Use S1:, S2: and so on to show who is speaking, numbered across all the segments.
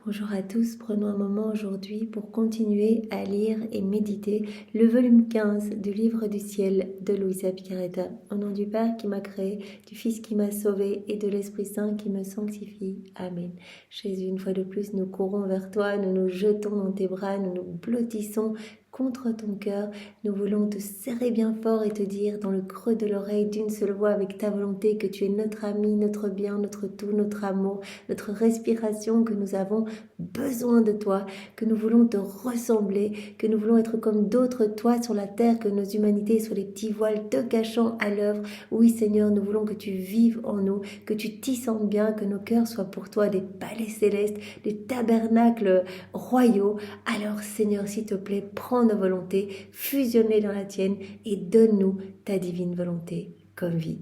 S1: Bonjour à tous, prenons un moment aujourd'hui pour continuer à lire et méditer le volume 15 du Livre du Ciel de Luisa Piccarreta. Au nom du Père qui m'a créé, du Fils qui m'a sauvé et de l'Esprit Saint qui me sanctifie. Amen. Jésus, une fois de plus, nous courons vers toi, nous nous jetons dans tes bras, nous nous blottissons contre ton cœur. Nous voulons te serrer bien fort et te dire dans le creux de l'oreille d'une seule voix avec ta volonté que tu es notre ami, notre bien, notre tout, notre amour, notre respiration, que nous avons besoin de toi, que nous voulons te ressembler, que nous voulons être comme d'autres toi sur la terre, que nos humanités soient les petits voiles te cachant à l'œuvre. Oui Seigneur, nous voulons que tu vives en nous, que tu t'y sentes bien, que nos cœurs soient pour toi des palais célestes, des tabernacles royaux. Alors Seigneur, s'il te plaît, prends nos volontés, fusionne-les dans la tienne et donne-nous ta divine volonté comme vie.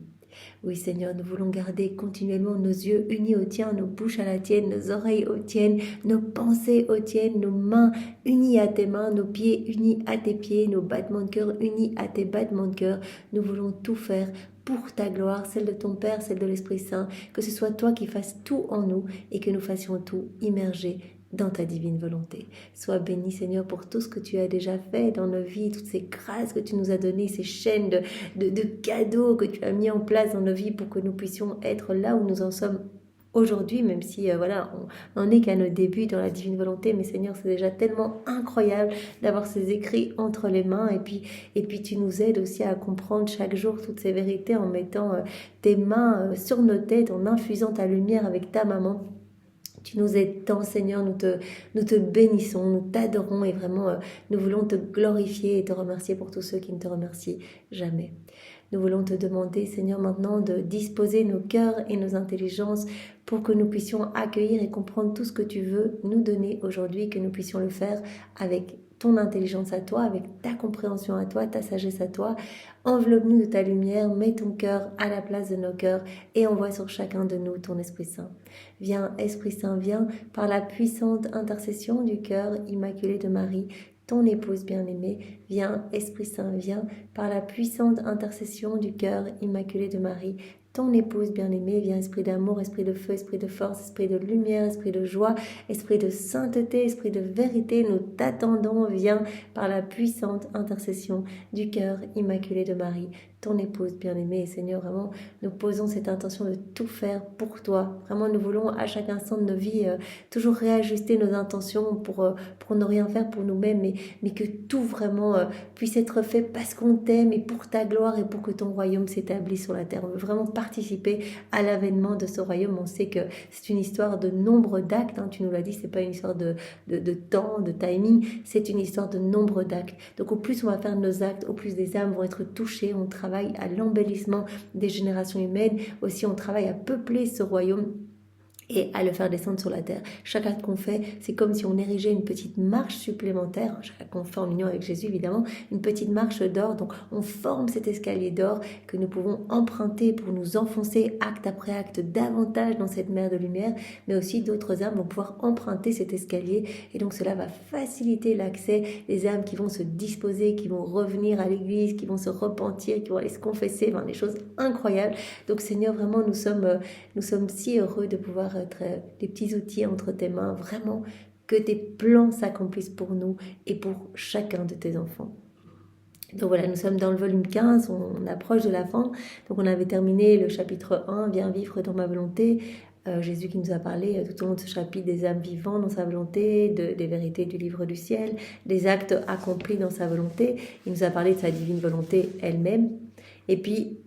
S1: Oui Seigneur, nous voulons garder continuellement nos yeux unis aux tiens, nos bouches à la tienne, nos oreilles aux tiennes, nos pensées aux tiennes, nos mains unies à tes mains, nos pieds unis à tes pieds, nos battements de cœur unis à tes battements de cœur. Nous voulons tout faire pour ta gloire, celle de ton Père, celle de l'Esprit Saint, que ce soit toi qui fasses tout en nous et que nous fassions tout immergé dans ta divine volonté. Sois béni Seigneur pour tout ce que tu as déjà fait dans nos vies, toutes ces grâces que tu nous as données, ces chaînes de cadeaux que tu as mis en place dans nos vies pour que nous puissions être là où nous en sommes aujourd'hui, même si on n'en est qu'à nos débuts dans la divine volonté, mais Seigneur, c'est déjà tellement incroyable d'avoir ces écrits entre les mains, et puis tu nous aides aussi à comprendre chaque jour toutes ces vérités en mettant tes mains sur nos têtes, en infusant ta lumière avec ta maman. Tu nous aides tant, Seigneur, nous te bénissons, nous t'adorons et vraiment, nous voulons te glorifier et te remercier pour tous ceux qui ne te remercient jamais. Nous voulons te demander, Seigneur, maintenant de disposer nos cœurs et nos intelligences pour que nous puissions accueillir et comprendre tout ce que tu veux nous donner aujourd'hui, que nous puissions le faire avec ton intelligence à toi, avec ta compréhension à toi, ta sagesse à toi. Enveloppe-nous de ta lumière, mets ton cœur à la place de nos cœurs et envoie sur chacun de nous ton Esprit Saint. Viens, Esprit Saint, viens par la puissante intercession du cœur immaculé de Marie, ton épouse bien-aimée. Viens, Esprit Saint, viens par la puissante intercession du cœur immaculé de Marie, ton épouse bien-aimée. Viens, esprit d'amour, esprit de feu, esprit de force, esprit de lumière, esprit de joie, esprit de sainteté, esprit de vérité. Nous t'attendons, viens par la puissante intercession du cœur immaculé de Marie, ton épouse bien-aimée. Seigneur, vraiment, nous posons cette intention de tout faire pour toi. Vraiment, nous voulons à chaque instant de nos vies toujours réajuster nos intentions pour ne rien faire pour nous-mêmes, mais que tout vraiment puisse être fait parce qu'on t'aime et pour ta gloire et pour que ton royaume s'établisse sur la terre. On veut vraiment participer à l'avènement de ce royaume. On sait que c'est une histoire de nombre d'actes, hein, tu nous l'as dit, c'est pas une histoire de temps, de timing, c'est une histoire de nombre d'actes. Donc au plus on va faire nos actes, au plus des âmes vont être touchées. On travaille à l'embellissement des générations humaines, aussi on travaille à peupler ce royaume et à le faire descendre sur la terre. Chaque acte qu'on fait, c'est comme si on érigeait une petite marche supplémentaire, chaque acte qu'on fait en union avec Jésus évidemment, une petite marche d'or, donc on forme cet escalier d'or que nous pouvons emprunter pour nous enfoncer acte après acte davantage dans cette mer de lumière, mais aussi d'autres âmes vont pouvoir emprunter cet escalier, et donc cela va faciliter l'accès des âmes qui vont se disposer, qui vont revenir à l'église, qui vont se repentir, qui vont aller se confesser, enfin des choses incroyables. Donc Seigneur, vraiment nous sommes si heureux de pouvoir être des petits outils entre tes mains, vraiment que tes plans s'accomplissent pour nous et pour chacun de tes enfants. Donc voilà, nous sommes dans le volume 15, on approche de la fin. Donc on avait terminé le chapitre 1, viens vivre dans ma volonté. Jésus qui nous a parlé tout au long de ce chapitre des âmes vivantes dans sa volonté, des vérités du livre du ciel, des actes accomplis dans sa volonté. Il nous a parlé de sa divine volonté elle-même. Et puis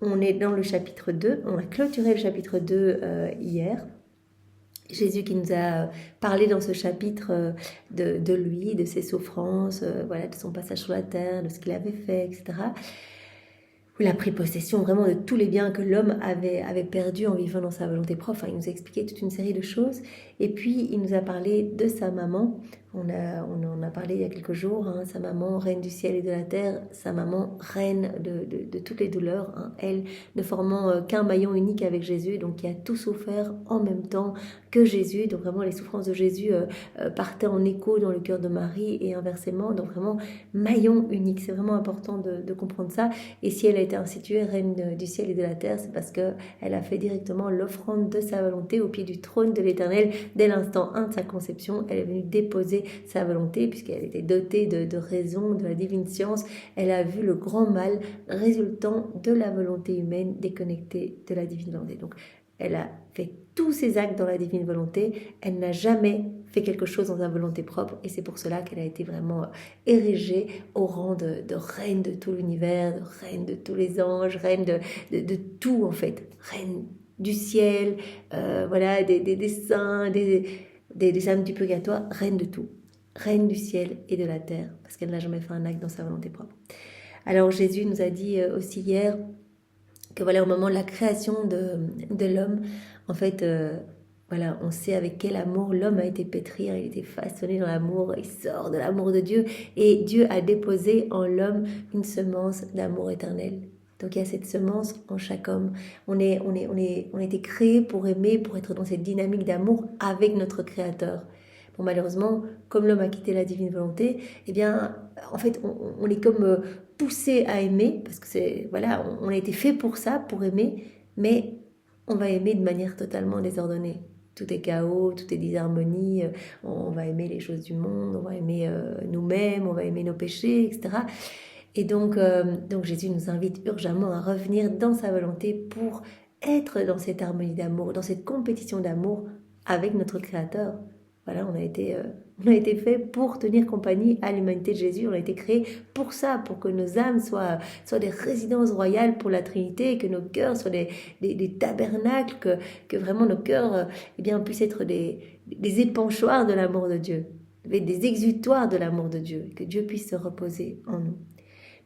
S1: on est dans le chapitre 2, on a clôturé le chapitre 2 hier. Jésus qui nous a parlé dans ce chapitre de lui, de ses souffrances, de son passage sur la terre, de ce qu'il avait fait, etc. Il a pris possession vraiment de tous les biens que l'homme avait perdus en vivant dans sa volonté propre. Enfin, il nous a expliqué toute une série de choses. Et puis, il nous a parlé de sa maman, On en a parlé il y a quelques jours, hein, sa maman, reine du ciel et de la terre, sa maman, reine de toutes les douleurs, hein, elle ne formant qu'un maillon unique avec Jésus, donc qui a tout souffert en même temps que Jésus, donc vraiment les souffrances de Jésus partaient en écho dans le cœur de Marie et inversement, donc vraiment maillon unique, c'est vraiment important de comprendre ça. Et si elle a été instituée reine du ciel et de la terre, c'est parce qu'elle a fait directement l'offrande de sa volonté au pied du trône de l'Éternel dès l'instant 1 de sa conception. Elle est venue déposer sa volonté, puisqu'elle était dotée de raison, de la divine science. Elle a vu le grand mal résultant de la volonté humaine déconnectée de la divine volonté. Donc, elle a fait tous ses actes dans la divine volonté. Elle n'a jamais fait quelque chose dans sa volonté propre. Et c'est pour cela qu'elle a été vraiment érigée au rang de reine de tout l'univers, de reine de tous les anges, reine de tout en fait. Reine du ciel, voilà, des saints, des âmes du purgatoire, reine de tout. Reine du ciel et de la terre, parce qu'elle n'a jamais fait un acte dans sa volonté propre. Alors Jésus nous a dit aussi hier que voilà, au moment de la création de l'homme, en fait, voilà, on sait avec quel amour l'homme a été pétri, il a été façonné dans l'amour, il sort de l'amour de Dieu, et Dieu a déposé en l'homme une semence d'amour éternel. Donc il y a cette semence en chaque homme. On a été créé pour aimer, pour être dans cette dynamique d'amour avec notre Créateur. Bon, malheureusement, comme l'homme a quitté la divine volonté, eh bien, en fait, on est comme poussé à aimer, parce que c'est, voilà, on a été fait pour ça, pour aimer, mais on va aimer de manière totalement désordonnée. Tout est chaos, tout est disharmonie, on va aimer les choses du monde, on va aimer nous-mêmes, on va aimer nos péchés, etc. Et donc Jésus nous invite urgemment à revenir dans sa volonté pour être dans cette harmonie d'amour, dans cette compétition d'amour avec notre Créateur. Voilà, on a été fait pour tenir compagnie à l'humanité de Jésus. On a été créé pour ça, pour que nos âmes soient des résidences royales pour la Trinité, que nos cœurs soient des tabernacles, que vraiment nos cœurs eh bien, puissent être des épanchoirs de l'amour de Dieu, des exutoires de l'amour de Dieu, que Dieu puisse se reposer en nous.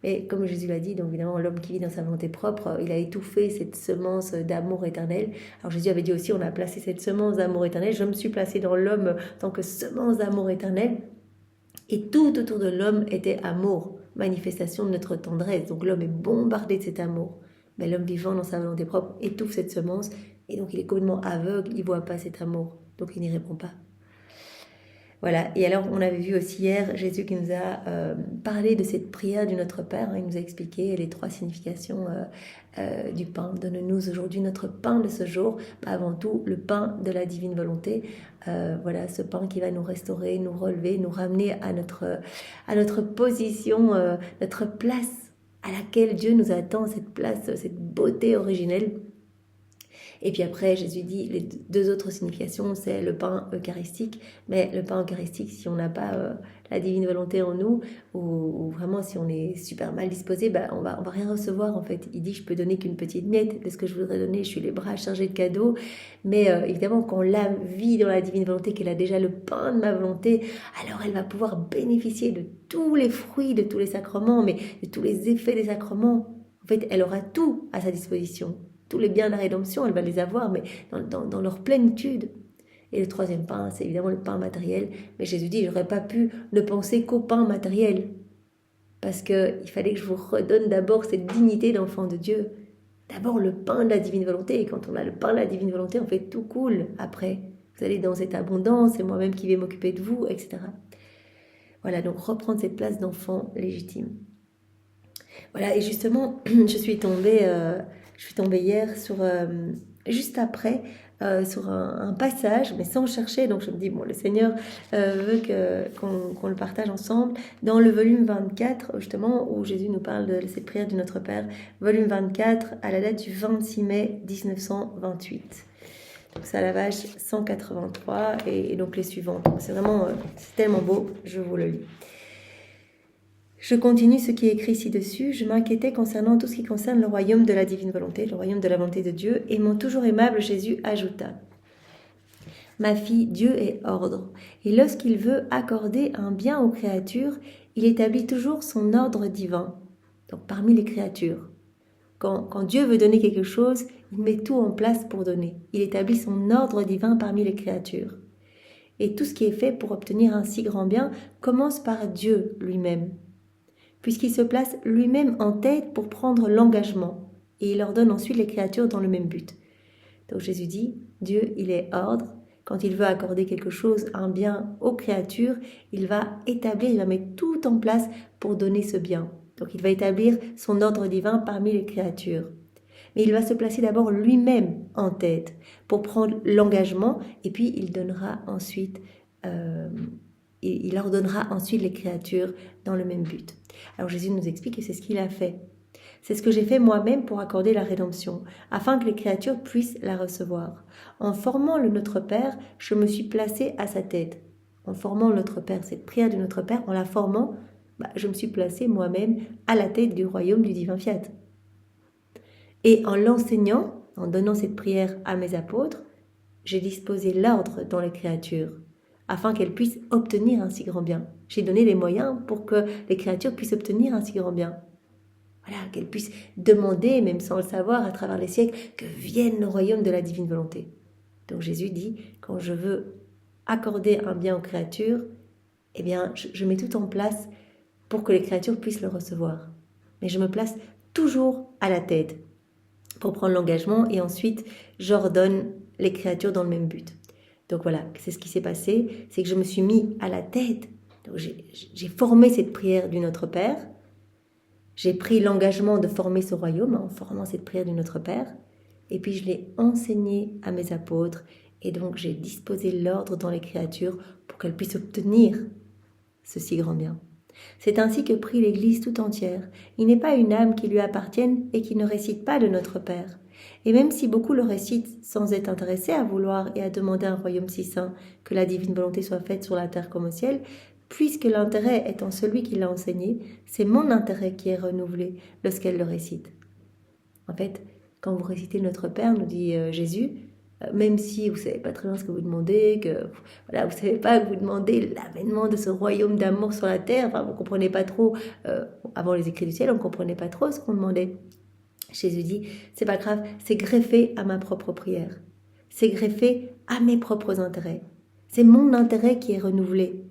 S1: Et comme Jésus l'a dit, donc évidemment, l'homme qui vit dans sa volonté propre, il a étouffé cette semence d'amour éternel. Alors Jésus avait dit aussi, on a placé cette semence d'amour éternel. Je me suis placé dans l'homme en tant que semence d'amour éternel. Et tout autour de l'homme était amour, manifestation de notre tendresse. Donc l'homme est bombardé de cet amour. Mais l'homme vivant dans sa volonté propre étouffe cette semence. Et donc il est complètement aveugle, il ne voit pas cet amour. Donc il n'y répond pas. Voilà, et alors on avait vu aussi hier Jésus qui nous a parlé de cette prière du Notre Père, hein, il nous a expliqué les 3 significations du pain. Donne-nous aujourd'hui notre pain de ce jour, avant tout le pain de la divine volonté, voilà, ce pain qui va nous restaurer, nous relever, nous ramener à notre position, notre place à laquelle Dieu nous attend, cette place, cette beauté originelle. Et puis après, Jésus dit, les 2 autres significations, c'est le pain eucharistique. Mais le pain eucharistique, si on n'a pas la divine volonté en nous, ou vraiment si on est super mal disposé, on va rien recevoir en fait. Il dit, je peux donner qu'une petite miette de ce que je voudrais donner, je suis les bras chargés de cadeaux. Mais évidemment, quand l'âme vit dans la divine volonté, qu'elle a déjà le pain de ma volonté, alors elle va pouvoir bénéficier de tous les fruits, de tous les sacrements, mais de tous les effets des sacrements. En fait, elle aura tout à sa disposition. Tous les biens de la rédemption, elle va les avoir, mais dans leur plénitude. Et le 3e pain, c'est évidemment le pain matériel. Mais Jésus dit, j'aurais pas pu ne penser qu'au pain matériel. Parce qu'il fallait que je vous redonne d'abord cette dignité d'enfant de Dieu. D'abord le pain de la divine volonté. Et quand on a le pain de la divine volonté, en fait, tout coule après. Vous allez dans cette abondance, c'est moi-même qui vais m'occuper de vous, etc. Voilà, donc reprendre cette place d'enfant légitime. Voilà, et justement, je suis tombée hier sur, juste après, sur un passage, mais sans chercher. Donc je me dis, bon, le Seigneur veut qu'on le partage ensemble. Dans le volume 24, justement, où Jésus nous parle de cette prière du Notre Père, volume 24, à la date du 26 mai 1928. Donc c'est à la page 183 et donc les suivantes. C'est vraiment, c'est tellement beau, je vous le lis. Je continue ce qui est écrit ci-dessus. Je m'inquiétais concernant tout ce qui concerne le royaume de la divine volonté, le royaume de la volonté de Dieu, et mon toujours aimable Jésus ajouta. Ma fille, Dieu est ordre, et lorsqu'il veut accorder un bien aux créatures, il établit toujours son ordre divin, donc parmi les créatures. Quand Dieu veut donner quelque chose, il met tout en place pour donner. Il établit son ordre divin parmi les créatures. Et tout ce qui est fait pour obtenir un si grand bien commence par Dieu lui-même, puisqu'il se place lui-même en tête pour prendre l'engagement, et il ordonne ensuite les créatures dans le même but. Donc Jésus dit, Dieu, il est ordre. Quand il veut accorder quelque chose, un bien aux créatures, il va établir, il va mettre tout en place pour donner ce bien. Donc il va établir son ordre divin parmi les créatures. Mais il va se placer d'abord lui-même en tête pour prendre l'engagement, et puis il donnera ensuite, il ordonnera ensuite les créatures dans le même but. Alors Jésus nous explique que c'est ce qu'il a fait. C'est ce que j'ai fait moi-même pour accorder la rédemption, afin que les créatures puissent la recevoir. En formant le Notre Père, je me suis placé à sa tête. En formant le Notre Père, cette prière du Notre Père, en la formant, je me suis placé moi-même à la tête du royaume du divin fiat. Et en l'enseignant, en donnant cette prière à mes apôtres, j'ai disposé l'ordre dans les créatures, afin qu'elles puissent obtenir un si grand bien. J'ai donné les moyens pour que les créatures puissent obtenir un si grand bien. Voilà, qu'elles puissent demander, même sans le savoir, à travers les siècles, que vienne le royaume de la divine volonté. Donc Jésus dit, quand je veux accorder un bien aux créatures, eh bien, je mets tout en place pour que les créatures puissent le recevoir. Mais je me place toujours à la tête pour prendre l'engagement, et ensuite, j'ordonne les créatures dans le même but. Donc voilà, c'est ce qui s'est passé, c'est que je me suis mis à la tête. Donc j'ai formé cette prière du Notre Père. J'ai pris l'engagement de former ce royaume en formant cette prière du Notre Père, et puis je l'ai enseignée à mes apôtres, et donc j'ai disposé l'ordre dans les créatures pour qu'elles puissent obtenir ce si grand bien. C'est ainsi que prie l'Église tout entière. Il n'est pas une âme qui lui appartienne et qui ne récite pas le Notre Père. Et même si beaucoup le récitent sans être intéressés à vouloir et à demander un royaume si saint, que la divine volonté soit faite sur la terre comme au ciel, puisque l'intérêt est en celui qui l'a enseigné, c'est mon intérêt qui est renouvelé lorsqu'elle le récite. En fait, quand vous récitez le Notre Père, nous dit Jésus, même si vous ne savez pas très bien ce que vous demandez, que voilà, vous ne savez pas que vous demandez l'avènement de ce royaume d'amour sur la terre, enfin, vous ne comprenez pas trop, avant les écrits du ciel, on ne comprenait pas trop ce qu'on demandait. Jésus dit, c'est pas grave, c'est greffé à ma propre prière, c'est greffé à mes propres intérêts. C'est mon intérêt qui est renouvelé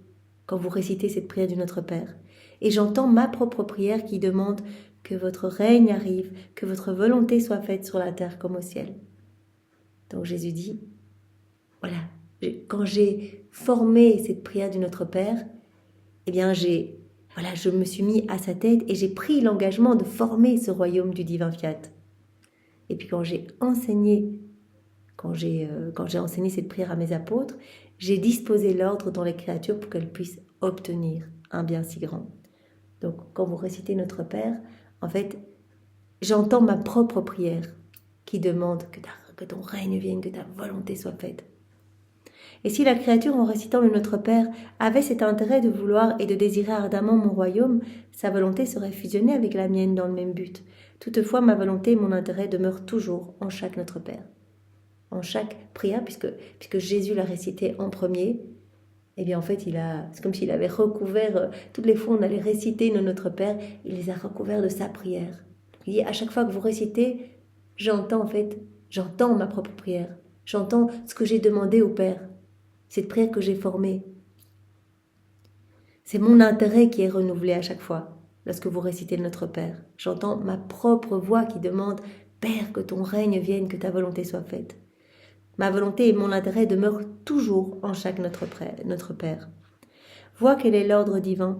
S1: quand vous récitez cette prière du Notre Père. Et j'entends ma propre prière qui demande que votre règne arrive, que votre volonté soit faite sur la terre comme au ciel. Donc Jésus dit, voilà, quand j'ai formé cette prière du Notre Père, eh bien je me suis mis à sa tête et j'ai pris l'engagement de former ce royaume du divin fiat. Et puis quand j'ai enseigné cette prière à mes apôtres, j'ai disposé l'ordre dans les créatures pour qu'elles puissent obtenir un bien si grand. Donc quand vous récitez Notre Père, en fait, j'entends ma propre prière qui demande que ton règne vienne, que ta volonté soit faite. Et si la créature, en récitant le Notre Père, avait cet intérêt de vouloir et de désirer ardemment mon royaume, sa volonté serait fusionnée avec la mienne dans le même but. Toutefois, ma volonté et mon intérêt demeurent toujours en chaque Notre Père. En chaque prière, puisque Jésus l'a récité en premier, eh bien en fait, c'est comme s'il avait recouvert, toutes les fois on allait réciter Notre Père, il les a recouverts de sa prière. Il dit, à chaque fois que vous récitez, j'entends ma propre prière. J'entends ce que j'ai demandé au Père, cette prière que j'ai formée. C'est mon intérêt qui est renouvelé à chaque fois lorsque vous récitez le Notre Père. J'entends ma propre voix qui demande « Père, que ton règne vienne, que ta volonté soit faite ». Ma volonté et mon intérêt demeurent toujours en chaque Notre Père. Vois quel est l'ordre divin.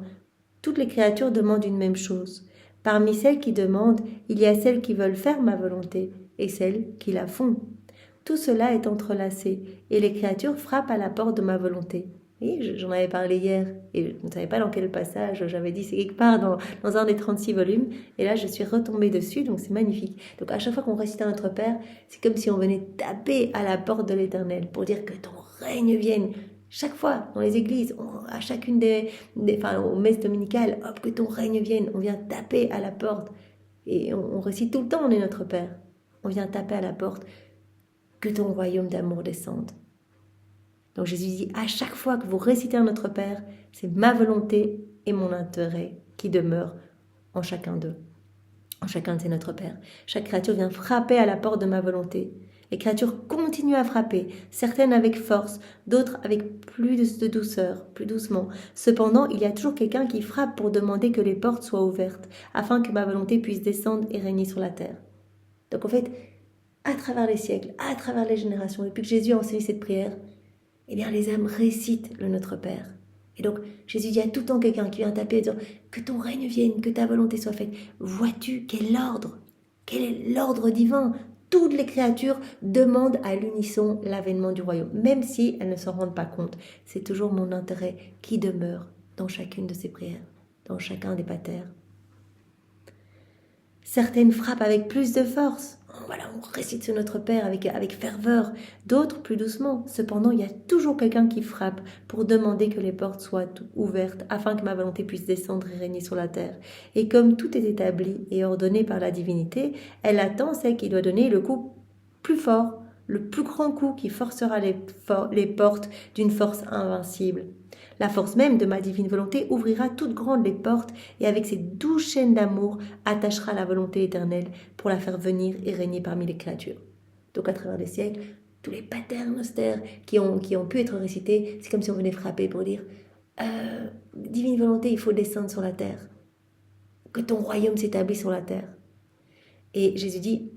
S1: Toutes les créatures demandent une même chose. Parmi celles qui demandent, il y a celles qui veulent faire ma volonté et celles qui la font. Tout cela est entrelacé et les créatures frappent à la porte de ma volonté. Oui, j'en avais parlé hier et je ne savais pas dans quel passage j'avais dit, c'est quelque part dans un des 36 volumes, et là je suis retombée dessus, donc c'est magnifique. Donc à chaque fois qu'on récitait Notre Père, c'est comme si on venait taper à la porte de l'Éternel pour dire que ton règne vienne. Chaque fois dans les églises, à chacune aux messes dominicales, hop, que ton règne vienne, on vient taper à la porte et on récite tout le temps, on est Notre Père. On vient taper à la porte, que ton royaume d'amour descende. Donc Jésus dit, à chaque fois que vous récitez un Notre Père, c'est ma volonté et mon intérêt qui demeurent en chacun d'eux, en chacun de ces Notre Père. Chaque créature vient frapper à la porte de ma volonté. Les créatures continuent à frapper, certaines avec force, d'autres avec plus de douceur, plus doucement. Cependant, il y a toujours quelqu'un qui frappe pour demander que les portes soient ouvertes, afin que ma volonté puisse descendre et régner sur la terre. Donc en fait, à travers les siècles, à travers les générations, depuis que Jésus a enseigné cette prière, eh bien les âmes récitent le Notre Père. Et donc Jésus dit à tout le temps quelqu'un qui vient taper et dire que ton règne vienne, que ta volonté soit faite. Vois-tu quel est l'ordre divin? Toutes les créatures demandent à l'unisson l'avènement du royaume, même si elles ne s'en rendent pas compte. C'est toujours mon intérêt qui demeure dans chacune de ces prières, dans chacun des patères. Certaines frappent avec plus de force. Voilà, on récite sur Notre Père avec ferveur. D'autres plus doucement. Cependant, il y a toujours quelqu'un qui frappe pour demander que les portes soient ouvertes afin que ma volonté puisse descendre et régner sur la terre. Et comme tout est établi et ordonné par la divinité, elle attend celle qui doit donner le coup plus fort, le plus grand coup qui forcera les portes d'une force invincible. La force même de ma divine volonté ouvrira toutes grandes les portes et avec ses 12 chaînes d'amour attachera la volonté éternelle pour la faire venir et régner parmi les créatures. Donc à travers les siècles, tous les paternosters qui ont pu être récités, c'est comme si on venait frapper pour dire divine volonté, il faut descendre sur la terre, que ton royaume s'établisse sur la terre. Et Jésus dit,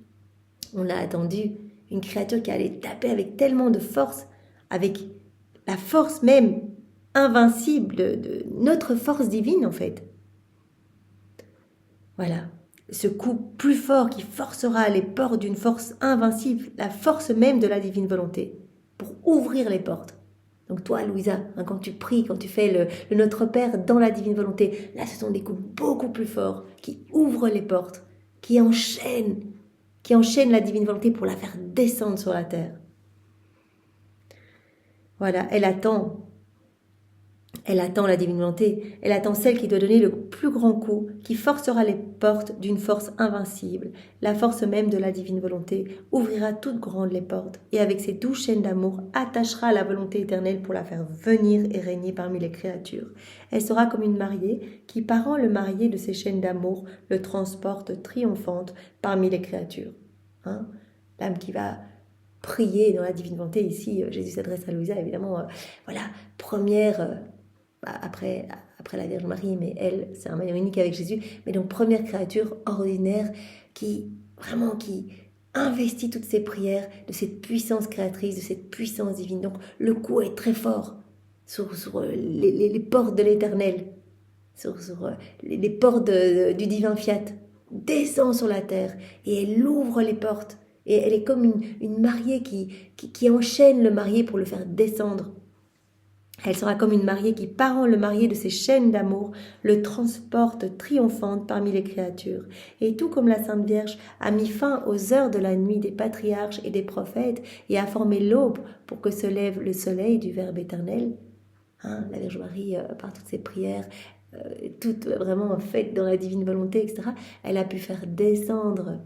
S1: on a attendu une créature qui allait taper avec tellement de force, avec la force même invincible de notre force divine en fait. Voilà, ce coup plus fort qui forcera les portes d'une force invincible, la force même de la divine volonté, pour ouvrir les portes. Donc toi, Louisa, quand tu pries, quand tu fais le Notre Père dans la divine volonté, là ce sont des coups beaucoup plus forts qui ouvrent les portes, qui enchaînent la divine volonté pour la faire descendre sur la terre. Voilà, elle attend la divine volonté, elle attend celle qui doit donner le plus grand coup, qui forcera les portes d'une force invincible. La force même de la divine volonté ouvrira toutes grandes les portes, et avec ses 12 chaînes d'amour, attachera la volonté éternelle pour la faire venir et régner parmi les créatures. Elle sera comme une mariée qui, parant le marié de ses chaînes d'amour, le transporte triomphante parmi les créatures. L'âme qui va prier dans la divine volonté, ici Jésus s'adresse à Louisa, évidemment, voilà, première... Après la Vierge Marie, mais elle, c'est un maillon unique avec Jésus, mais donc première créature ordinaire qui investit toutes ses prières de cette puissance créatrice, de cette puissance divine. Donc le coup est très fort sur les portes de l'éternel, sur les portes du divin fiat, descend sur la terre et elle ouvre les portes. Et elle est comme une mariée qui enchaîne le marié pour le faire descendre. Elle sera comme une mariée qui, parant le marié de ses chaînes d'amour, le transporte triomphante parmi les créatures. Et tout comme la Sainte Vierge a mis fin aux heures de la nuit des patriarches et des prophètes et a formé l'aube pour que se lève le soleil du Verbe éternel, la Vierge Marie, par toutes ses prières, toutes vraiment faites dans la divine volonté, etc., elle a pu faire descendre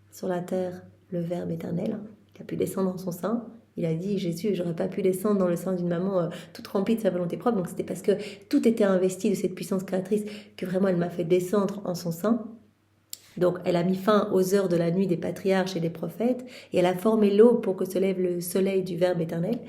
S1: sur la terre le Verbe éternel, qui a pu descendre en son sein. Il a dit, Jésus, j'aurais pas pu descendre dans le sein d'une maman toute remplie de sa volonté propre. Donc c'était parce que tout était investi de cette puissance créatrice que vraiment elle m'a fait descendre en son sein. Donc elle a mis fin aux heures de la nuit des patriarches et des prophètes et elle a formé l'aube pour que se lève le soleil du Verbe éternel.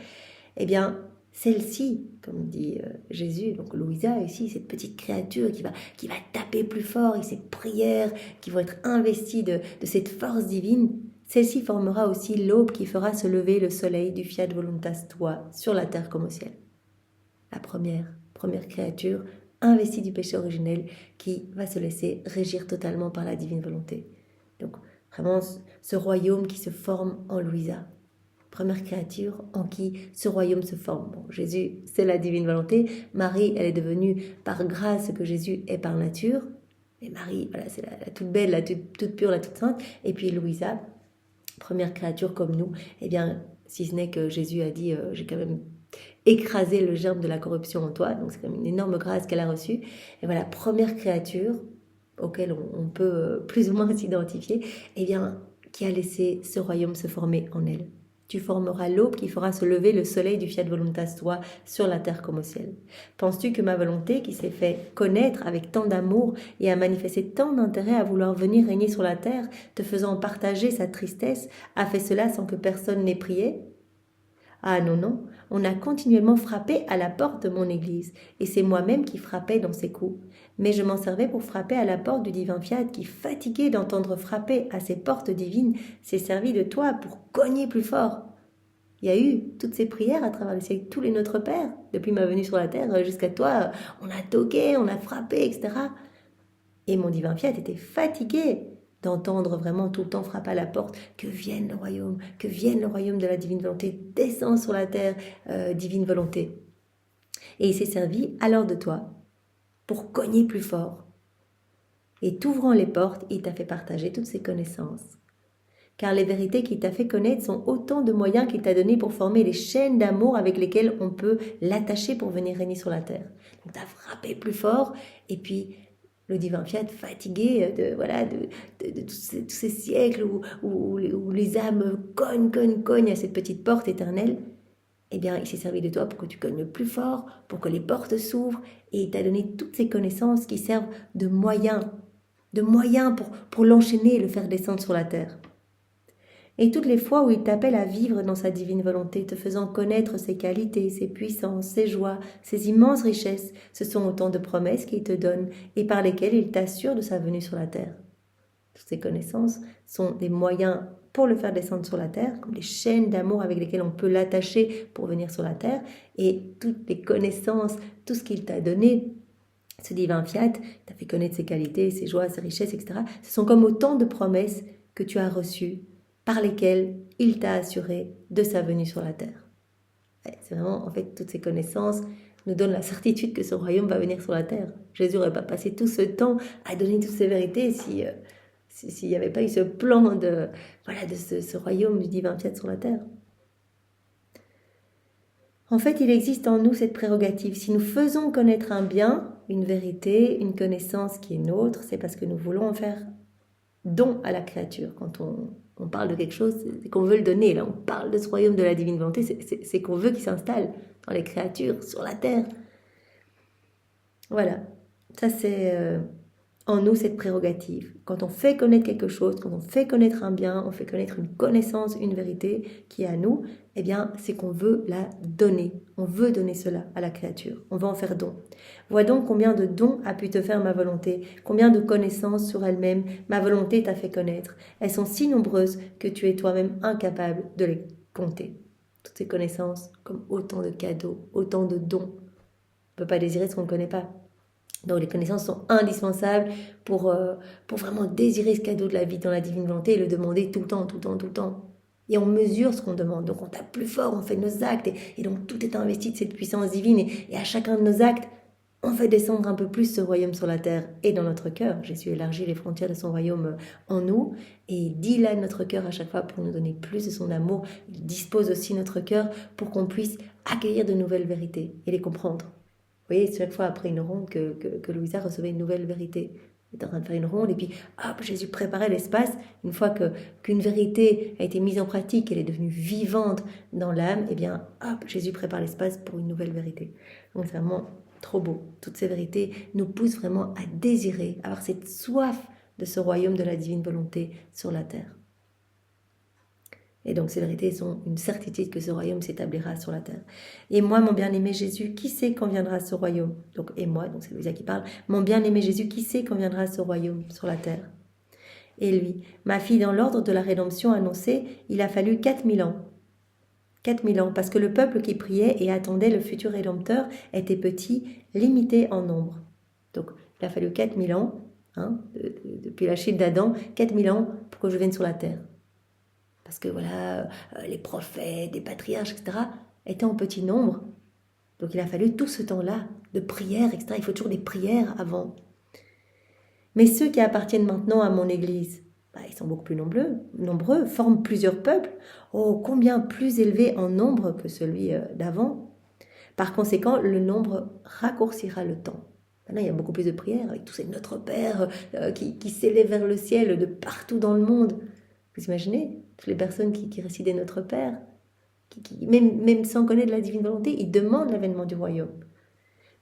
S1: Eh bien, celle-ci, comme dit Jésus, donc Louisa ici, cette petite créature qui va taper plus fort et ses prières qui vont être investies de cette force divine, celle-ci formera aussi l'aube qui fera se lever le soleil du Fiat Voluntas Tua sur la terre comme au ciel. La première créature investie du péché originel qui va se laisser régir totalement par la divine volonté. Donc vraiment ce royaume qui se forme en Louisa. Première créature en qui ce royaume se forme. Bon, Jésus, c'est la divine volonté. Marie, elle est devenue par grâce que Jésus est par nature. Et Marie, voilà, c'est la toute belle, la toute pure, la toute sainte. Et puis Louisa, première créature comme nous, eh bien, si ce n'est que Jésus a dit j'ai quand même écrasé le germe de la corruption en toi, donc c'est quand même une énorme grâce qu'elle a reçue. Et voilà, première créature auquel on peut plus ou moins s'identifier, eh bien, qui a laissé ce royaume se former en elle. Tu formeras l'aube qui fera se lever le soleil du Fiat Voluntas Tua sur la terre comme au ciel. Penses-tu que ma volonté, qui s'est fait connaître avec tant d'amour et a manifesté tant d'intérêt à vouloir venir régner sur la terre, te faisant partager sa tristesse, a fait cela sans que personne n'ait prié ? Ah non, non, on a continuellement frappé à la porte de mon église, et c'est moi-même qui frappais dans ces coups. Mais je m'en servais pour frapper à la porte du divin Fiat qui, fatigué d'entendre frapper à ses portes divines, s'est servi de toi pour cogner plus fort. Il y a eu toutes ces prières à travers le siècle, tous les Notre Père, depuis ma venue sur la terre jusqu'à toi, on a toqué, on a frappé, etc. Et mon divin Fiat était fatigué d'entendre vraiment tout le temps frapper à la porte, que vienne le royaume de la divine volonté, descend sur la terre, divine volonté. Et il s'est servi alors de toi pour cogner plus fort. Et t'ouvrant les portes, il t'a fait partager toutes ses connaissances. Car les vérités qu'il t'a fait connaître sont autant de moyens qu'il t'a donnés pour former les chaînes d'amour avec lesquelles on peut l'attacher pour venir régner sur la terre. Donc t'as frappé plus fort, et puis le divin Fiat, fatigué de tous ces siècles où les âmes cognent à cette petite porte éternelle, eh bien, il s'est servi de toi pour que tu cognes plus fort, pour que les portes s'ouvrent, et il t'a donné toutes ces connaissances qui servent de moyens pour l'enchaîner et le faire descendre sur la terre. Et toutes les fois où il t'appelle à vivre dans sa divine volonté, te faisant connaître ses qualités, ses puissances, ses joies, ses immenses richesses, ce sont autant de promesses qu'il te donne et par lesquelles il t'assure de sa venue sur la terre. Toutes ces connaissances sont des moyens pour le faire descendre sur la terre, comme les chaînes d'amour avec lesquelles on peut l'attacher pour venir sur la terre, et toutes les connaissances, tout ce qu'il t'a donné, ce divin Fiat, t'a fait connaître ses qualités, ses joies, ses richesses, etc. Ce sont comme autant de promesses que tu as reçues, par lesquelles il t'a assuré de sa venue sur la terre. C'est vraiment, en fait, toutes ces connaissances nous donnent la certitude que ce royaume va venir sur la terre. Jésus n'aurait pas passé tout ce temps à donner toutes ces vérités s'il n'y avait pas eu ce plan de ce royaume du divin Fiat sur la terre. En fait, il existe en nous cette prérogative. Si nous faisons connaître un bien, une vérité, une connaissance qui est nôtre, c'est parce que nous voulons en faire don à la créature. Quand on parle de quelque chose, c'est qu'on veut le donner. Là, on parle de ce royaume de la divine volonté, c'est qu'on veut qu'il s'installe dans les créatures, sur la terre. Voilà, ça c'est en nous cette prérogative. Quand on fait connaître quelque chose, quand on fait connaître un bien, on fait connaître une connaissance, une vérité qui est à nous, eh bien c'est qu'on veut la donner. On veut donner cela à la créature. On va en faire don. Vois donc combien de dons a pu te faire ma volonté, combien de connaissances sur elle-même ma volonté t'a fait connaître. Elles sont si nombreuses que tu es toi-même incapable de les compter. Toutes ces connaissances comme autant de cadeaux, autant de dons. On ne peut pas désirer ce qu'on ne connaît pas. Donc les connaissances sont indispensables pour vraiment désirer ce cadeau de la vie dans la divine volonté et le demander tout le temps. Et on mesure ce qu'on demande, donc on tape plus fort, on fait nos actes, et donc tout est investi de cette puissance divine, et à chacun de nos actes, on fait descendre un peu plus ce royaume sur la terre et dans notre cœur. Jésus élargit les frontières de son royaume en nous, et dilate notre cœur à chaque fois pour nous donner plus de son amour. Il dispose aussi notre cœur pour qu'on puisse accueillir de nouvelles vérités et les comprendre. Vous voyez, chaque fois après une ronde que Louisa recevait une nouvelle vérité. Elle était en train de faire une ronde et puis hop, Jésus préparait l'espace. Une fois qu'une vérité a été mise en pratique, elle est devenue vivante dans l'âme, et bien hop, Jésus prépare l'espace pour une nouvelle vérité. Donc c'est vraiment trop beau. Toutes ces vérités nous poussent vraiment à désirer, à avoir cette soif de ce royaume de la divine volonté sur la terre. Et donc ces vérités sont une certitude que ce royaume s'établira sur la terre. Et moi, mon bien-aimé Jésus, qui sait quand viendra ce royaume ? Donc, et moi, donc c'est Louisa qui parle. Mon bien-aimé Jésus, qui sait quand viendra ce royaume sur la terre ? Et lui, ma fille, dans l'ordre de la rédemption annoncée, il a fallu 4000 ans. 4000 ans, parce que le peuple qui priait et attendait le futur Rédempteur était petit, limité en nombre. Donc, il a fallu 4000 ans, depuis la chute d'Adam, 4000 ans pour que je vienne sur la terre. Parce que les prophètes, les patriarches, etc., étaient en petit nombre. Donc il a fallu tout ce temps-là de prières, etc. Il faut toujours des prières avant. Mais ceux qui appartiennent maintenant à mon Église, ils sont beaucoup plus nombreux, forment plusieurs peuples, combien plus élevés en nombre que celui d'avant. Par conséquent, le nombre raccourcira le temps. Maintenant, il y a beaucoup plus de prières, avec tous ces Notre Père qui s'élèvent vers le ciel de partout dans le monde. Vous imaginez toutes les personnes qui récitaient Notre Père, même sans connaître la divine volonté, il demande l'avènement du royaume.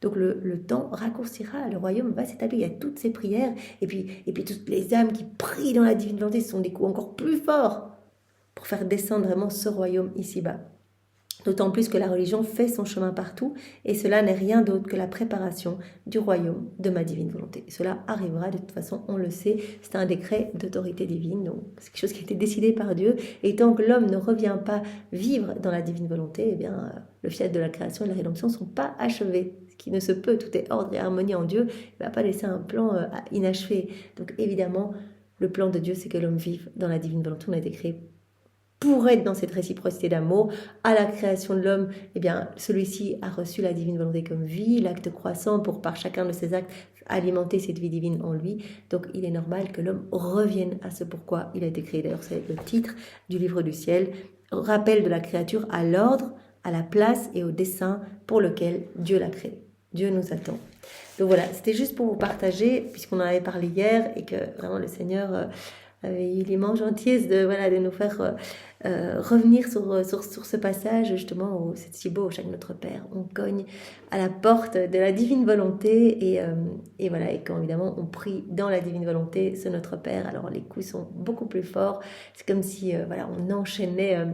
S1: Donc le temps raccourcira, le royaume va s'établir. Il y a toutes ces prières, et puis toutes les âmes qui prient dans la divine volonté, ce sont des coups encore plus forts pour faire descendre vraiment ce royaume ici-bas. D'autant plus que la religion fait son chemin partout, et cela n'est rien d'autre que la préparation du royaume de ma divine volonté. Et cela arrivera, de toute façon, on le sait, c'est un décret d'autorité divine, donc c'est quelque chose qui a été décidé par Dieu, et tant que l'homme ne revient pas vivre dans la divine volonté, eh bien, le fiat de la création et de la rédemption ne sont pas achevés, ce qui ne se peut, tout est ordre et harmonie en Dieu, il ne va pas laisser un plan inachevé. Donc évidemment, le plan de Dieu, c'est que l'homme vive dans la divine volonté, on a été créé pour être dans cette réciprocité d'amour. À la création de l'homme, eh bien, celui-ci a reçu la divine volonté comme vie, l'acte croissant pour, par chacun de ses actes, alimenter cette vie divine en lui. Donc, il est normal que l'homme revienne à ce pourquoi il a été créé. D'ailleurs, c'est le titre du livre du ciel, rappel de la créature à l'ordre, à la place et au dessein pour lequel Dieu l'a créé. Dieu nous attend. Donc voilà, c'était juste pour vous partager, puisqu'on en avait parlé hier et que vraiment le Seigneur avait eu l'immense gentillesse de nous faire revenir sur ce passage justement où c'est si beau, chaque notre Père, on cogne à la porte de la divine volonté et voilà, et quand évidemment on prie dans la divine volonté, c'est notre Père, alors les coups sont beaucoup plus forts, c'est comme si on enchaînait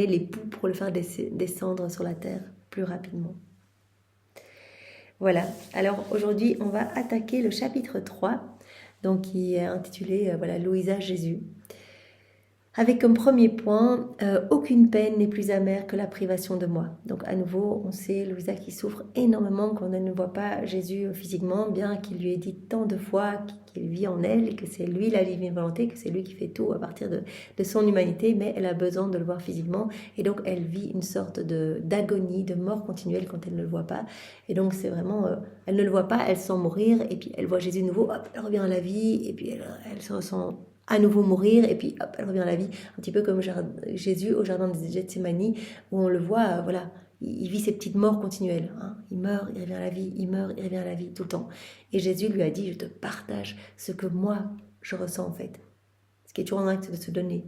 S1: les poux pour le faire descendre sur la terre plus rapidement. Voilà, alors aujourd'hui on va attaquer le chapitre 3, donc qui est intitulé Louisa Jésus. Avec comme premier point, aucune peine n'est plus amère que la privation de moi. Donc à nouveau, on sait Louisa qui souffre énormément quand elle ne voit pas Jésus physiquement, bien qu'il lui ait dit tant de fois qu'il vit en elle et que c'est lui la divine volonté, que c'est lui qui fait tout à partir de son humanité, mais elle a besoin de le voir physiquement et donc elle vit une sorte d'agonie, de mort continuelle quand elle ne le voit pas. Et donc c'est vraiment, elle ne le voit pas, elle sent mourir et puis elle voit Jésus de nouveau, hop, elle revient à la vie et puis elle se ressent à nouveau mourir, et puis hop, elle revient à la vie, un petit peu comme Jésus au jardin de Gethsémani, où on le voit, il vit ces petites morts continuelles, hein. Il meurt, il revient à la vie, il meurt, il revient à la vie, tout le temps. Et Jésus lui a dit, je te partage ce que moi, je ressens en fait, ce qui est toujours un acte de se donner.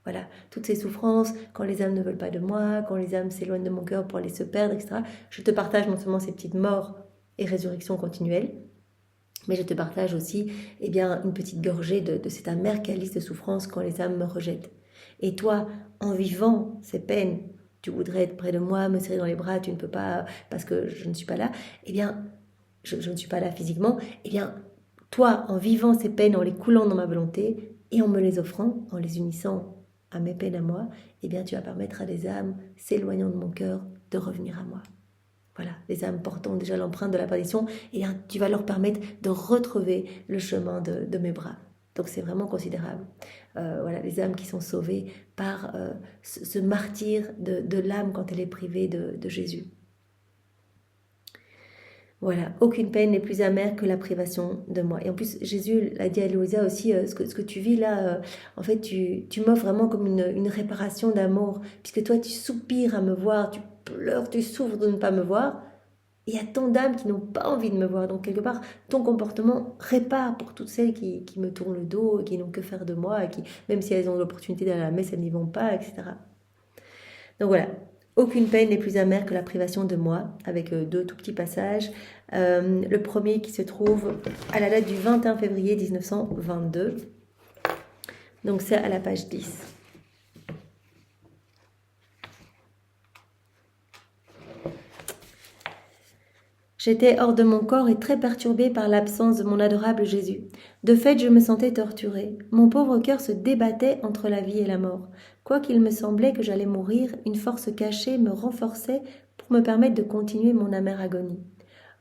S1: Voilà, toutes ces souffrances, quand les âmes ne veulent pas de moi, quand les âmes s'éloignent de mon cœur pour aller se perdre, etc., je te partage non seulement ces petites morts et résurrections continuelles, mais je te partage aussi une petite gorgée de cet amer calice de souffrance quand les âmes me rejettent. Et toi, en vivant ces peines, tu voudrais être près de moi, me serrer dans les bras, tu ne peux pas parce que je ne suis pas là, je ne suis pas là physiquement, toi, en vivant ces peines, en les coulant dans ma volonté et en me les offrant, en les unissant à mes peines à moi, tu vas permettre à des âmes s'éloignant de mon cœur de revenir à moi. Voilà, les âmes portant déjà l'empreinte de la perdition, tu vas leur permettre de retrouver le chemin de mes bras. Donc c'est vraiment considérable. Les âmes qui sont sauvées par ce martyre de l'âme quand elle est privée de Jésus. Voilà, aucune peine n'est plus amère que la privation de moi. Et en plus, Jésus l'a dit à Louisa aussi, ce que tu vis là, en fait, tu m'offres vraiment comme une réparation d'amour, puisque toi, tu soupires à me voir, tu pleures, tu souffres de ne pas me voir. Et il y a tant d'âmes qui n'ont pas envie de me voir. Donc, quelque part, ton comportement répare pour toutes celles qui me tournent le dos, qui n'ont que faire de moi, et qui, même si elles ont l'opportunité d'aller à la messe, elles n'y vont pas, etc. Donc voilà. Aucune peine n'est plus amère que la privation de moi, avec deux tout petits passages. Le premier qui se trouve à la date du 21 février 1922. Donc c'est à la page 10. J'étais hors de mon corps et très perturbée par l'absence de mon adorable Jésus. De fait, je me sentais torturée. Mon pauvre cœur se débattait entre la vie et la mort. Quoiqu'il me semblait que j'allais mourir, une force cachée me renforçait pour me permettre de continuer mon amère agonie.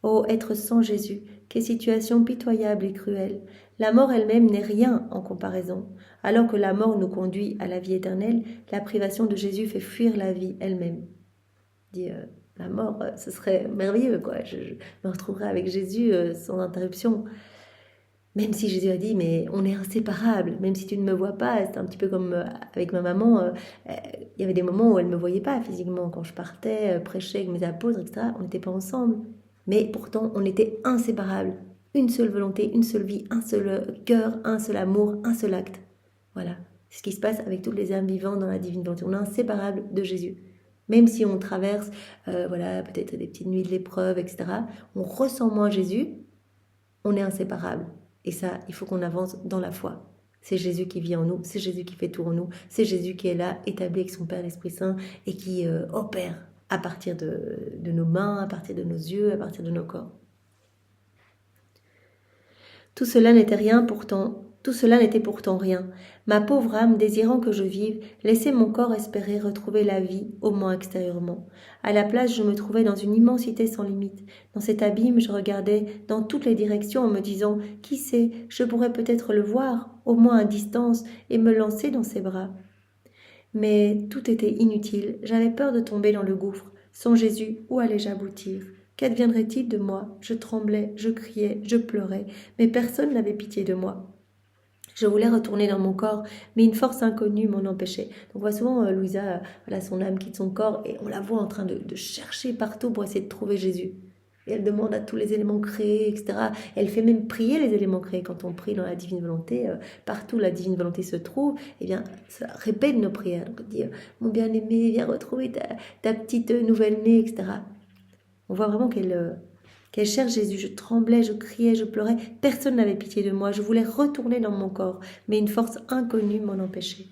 S1: Oh, être sans Jésus, quelle situation pitoyable et cruelle. La mort elle-même n'est rien en comparaison. Alors que la mort nous conduit à la vie éternelle, la privation de Jésus fait fuir la vie elle-même. La mort, ce serait merveilleux, quoi. Je me retrouverais avec Jésus sans interruption. Même si Jésus a dit, mais on est inséparables, même si tu ne me vois pas, c'est un petit peu comme avec ma maman, il y avait des moments où elle ne me voyait pas physiquement, quand je partais, prêcher avec mes apôtres, etc., on n'était pas ensemble. Mais pourtant, on était inséparables. Une seule volonté, une seule vie, un seul cœur, un seul amour, un seul acte. Voilà. C'est ce qui se passe avec toutes les âmes vivantes dans la divine volonté. On est inséparable de Jésus. Même si on traverse peut-être des petites nuits de l'épreuve, etc., on ressent moins Jésus, on est inséparable. Et ça, il faut qu'on avance dans la foi. C'est Jésus qui vit en nous, c'est Jésus qui fait tout en nous, c'est Jésus qui est là, établi avec son Père l'Esprit Saint et qui opère à partir de nos mains, à partir de nos yeux, à partir de nos corps. Tout cela n'était pourtant rien. Ma pauvre âme, désirant que je vive, laissait mon corps espérer retrouver la vie, au moins extérieurement. À la place, je me trouvais dans une immensité sans limite. Dans cet abîme, je regardais dans toutes les directions en me disant « Qui sait, je pourrais peut-être le voir, au moins à distance, et me lancer dans ses bras. » Mais tout était inutile, j'avais peur de tomber dans le gouffre. Sans Jésus, où allais-je aboutir ? Qu'adviendrait-il de moi ? Je tremblais, je criais, je pleurais, mais personne n'avait pitié de moi. Je voulais retourner dans mon corps, mais une force inconnue m'en empêchait. On voit souvent Louisa, son âme quitte son corps, et on la voit en train de chercher partout pour essayer de trouver Jésus. Et elle demande à tous les éléments créés, etc. Elle fait même prier les éléments créés. Quand on prie dans la divine volonté, partout la divine volonté se trouve, eh bien, ça répète nos prières. Donc, on dit, mon bien-aimé, viens retrouver ta petite nouvelle-née, etc. On voit vraiment qu'elle cherche Jésus. Je tremblais, je criais, je pleurais. Personne n'avait pitié de moi. Je voulais retourner dans mon corps, mais une force inconnue m'en empêchait.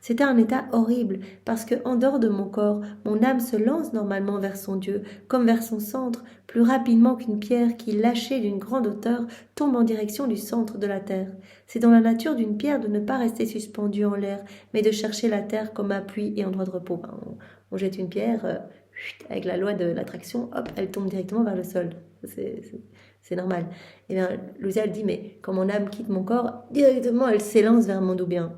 S1: C'était un état horrible, parce que en dehors de mon corps, mon âme se lance normalement vers son Dieu, comme vers son centre, plus rapidement qu'une pierre qui, lâchée d'une grande hauteur, tombe en direction du centre de la terre. C'est dans la nature d'une pierre de ne pas rester suspendue en l'air, mais de chercher la terre comme appui et endroit de repos. On jette une pierre, avec la loi de l'attraction, hop, elle tombe directement vers le sol. C'est normal. Et bien, Louisa, elle dit, mais quand mon âme quitte mon corps, directement, elle s'élance vers mon doux bien.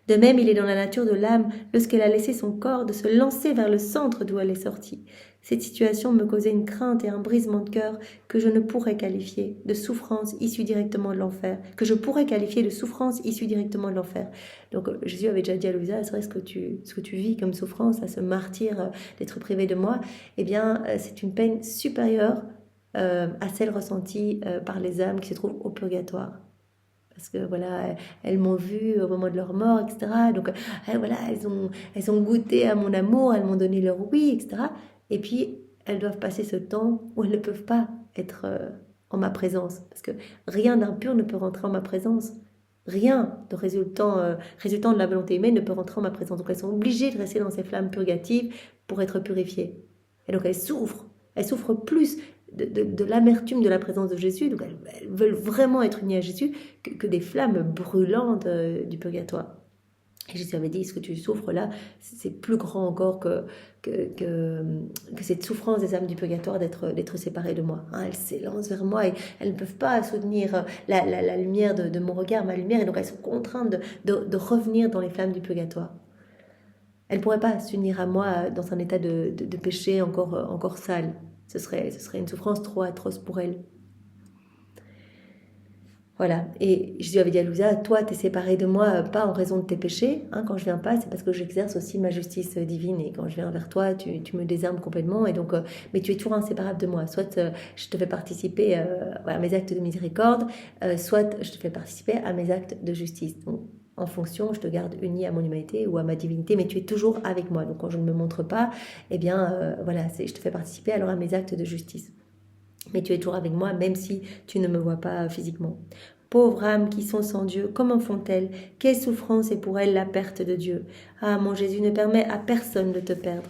S1: De même, il est dans la nature de l'âme, lorsqu'elle a laissé son corps, de se lancer vers le centre d'où elle est sortie. Cette situation me causait une crainte et un brisement de cœur que je ne pourrais qualifier de souffrance issue directement de l'enfer. Donc Jésus avait déjà dit à Louisa, c'est vrai ce que tu vis comme souffrance, à ce martyre d'être privé de moi, eh bien c'est une peine supérieure à celle ressentie par les âmes qui se trouvent au purgatoire. Parce que voilà, elles m'ont vu au moment de leur mort, etc. Donc voilà, elles ont goûté à mon amour, elles m'ont donné leur oui, etc. Et puis elles doivent passer ce temps où elles ne peuvent pas être en ma présence, parce que rien d'impur ne peut rentrer en ma présence. Rien de résultant de la volonté humaine ne peut rentrer en ma présence. Donc elles sont obligées de rester dans ces flammes purgatives pour être purifiées. Et donc elles souffrent plus de l'amertume de la présence de Jésus, donc elles veulent vraiment être unies à Jésus, que des flammes brûlantes du purgatoire. Et Jésus avait dit, ce que tu souffres là, c'est plus grand encore que cette souffrance des âmes du purgatoire d'être séparées de moi. Elles s'élancent vers moi et elles ne peuvent pas soutenir la lumière de mon regard, ma lumière, et donc elles sont contraintes de revenir dans les flammes du purgatoire. Elles ne pourraient pas s'unir à moi dans un état de péché encore sale. Ce serait une souffrance trop atroce pour elle. Voilà. Et Jésus avait dit à Louisa, toi, tu es séparée de moi, pas en raison de tes péchés. Quand je viens pas, c'est parce que j'exerce aussi ma justice divine. Et quand je viens vers toi, tu me désarmes complètement. Et donc, mais tu es toujours inséparable de moi. Soit je te fais participer à mes actes de miséricorde, soit je te fais participer à mes actes de justice. Donc, en fonction, je te garde unie à mon humanité ou à ma divinité, mais tu es toujours avec moi. Donc quand je ne me montre pas, eh bien, je te fais participer alors à mes actes de justice. Mais tu es toujours avec moi, même si tu ne me vois pas physiquement. Pauvres âmes qui sont sans Dieu, comment font-elles ? Quelle souffrance est pour elles la perte de Dieu ? Ah, mon Jésus ne permet à personne de te perdre.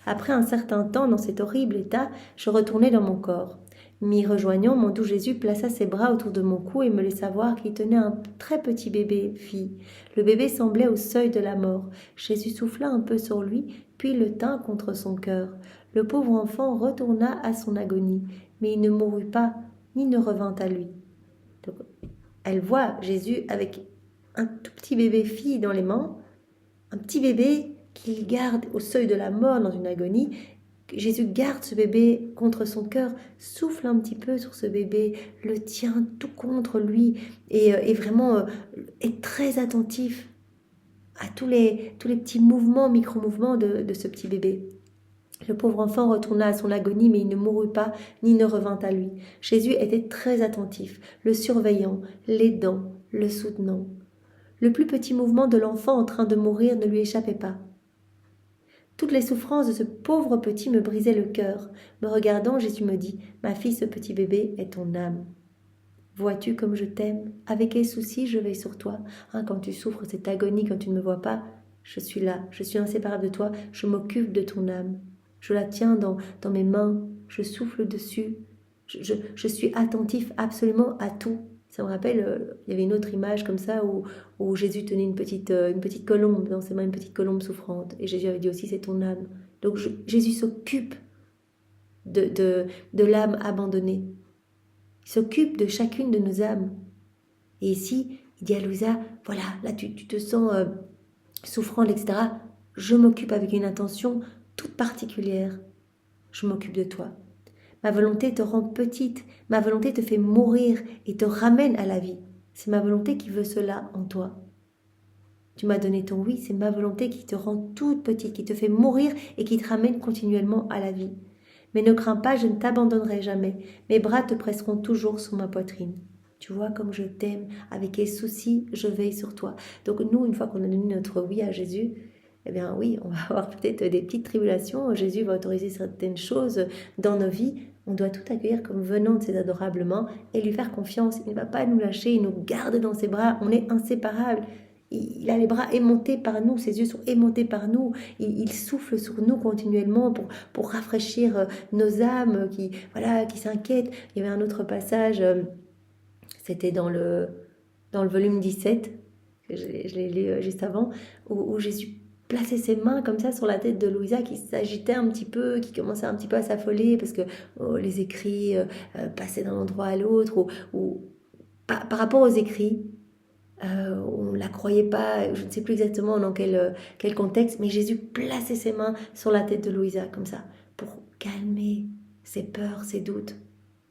S1: Après un certain temps, dans cet horrible état, je retournai dans mon corps. M'y rejoignant, mon doux Jésus plaça ses bras autour de mon cou et me laissa voir qu'il tenait un très petit bébé, fille. Le bébé semblait au seuil de la mort. Jésus souffla un peu sur lui, puis le tint contre son cœur. Le pauvre enfant retourna à son agonie, mais il ne mourut pas, ni ne revint à lui. Donc, elle voit Jésus avec un tout petit bébé fille dans les mains, un petit bébé qu'il garde au seuil de la mort dans une agonie. Jésus garde ce bébé contre son cœur, souffle un petit peu sur ce bébé, le tient tout contre lui et vraiment est très attentif à tous les petits mouvements, micro-mouvements de ce petit bébé. Le pauvre enfant retourna à son agonie, mais il ne mourut pas, ni ne revint à lui. Jésus était très attentif, le surveillant, l'aidant, le soutenant. Le plus petit mouvement de l'enfant en train de mourir ne lui échappait pas. Toutes les souffrances de ce pauvre petit me brisaient le cœur. Me regardant, Jésus me dit, « Ma fille, ce petit bébé est ton âme. Vois-tu comme je t'aime? Avec quel souci je veille sur toi. Quand tu souffres cette agonie, quand tu ne me vois pas, je suis là, je suis inséparable de toi, je m'occupe de ton âme. Je la tiens dans mes mains, je souffle dessus, je suis attentif absolument à tout. » Ça me rappelle, il y avait une autre image comme ça où Jésus tenait une petite colombe dans ses mains, une petite colombe souffrante. Et Jésus avait dit aussi, c'est ton âme. Donc Jésus s'occupe de l'âme abandonnée. Il s'occupe de chacune de nos âmes. Et ici, il dit à Louisa, voilà, là tu te sens souffrante, etc. Je m'occupe avec une intention toute particulière. Je m'occupe de toi. Ma volonté te rend petite, ma volonté te fait mourir et te ramène à la vie. C'est ma volonté qui veut cela en toi. Tu m'as donné ton oui, c'est ma volonté qui te rend toute petite, qui te fait mourir et qui te ramène continuellement à la vie. Mais ne crains pas, je ne t'abandonnerai jamais. Mes bras te presseront toujours sur ma poitrine. Tu vois comme je t'aime, avec quel souci je veille sur toi. Donc nous, une fois qu'on a donné notre oui à Jésus, eh bien oui, on va avoir peut-être des petites tribulations. Jésus va autoriser certaines choses dans nos vies. On doit tout accueillir comme venant de ses adorables mains et lui faire confiance. Il ne va pas nous lâcher, il nous garde dans ses bras. On est inséparables. Il a les bras aimantés par nous, ses yeux sont aimantés par nous. Il souffle sur nous continuellement pour rafraîchir nos âmes qui s'inquiètent. Il y avait un autre passage, c'était dans le volume 17, je l'ai lu juste avant, où Jésus plaçait ses mains comme ça sur la tête de Louisa qui s'agitait un petit peu, qui commençait un petit peu à s'affoler parce que les écrits passaient d'un endroit à l'autre, ou par rapport aux écrits, on ne la croyait pas, je ne sais plus exactement dans quel contexte, mais Jésus plaçait ses mains sur la tête de Louisa comme ça, pour calmer ses peurs, ses doutes.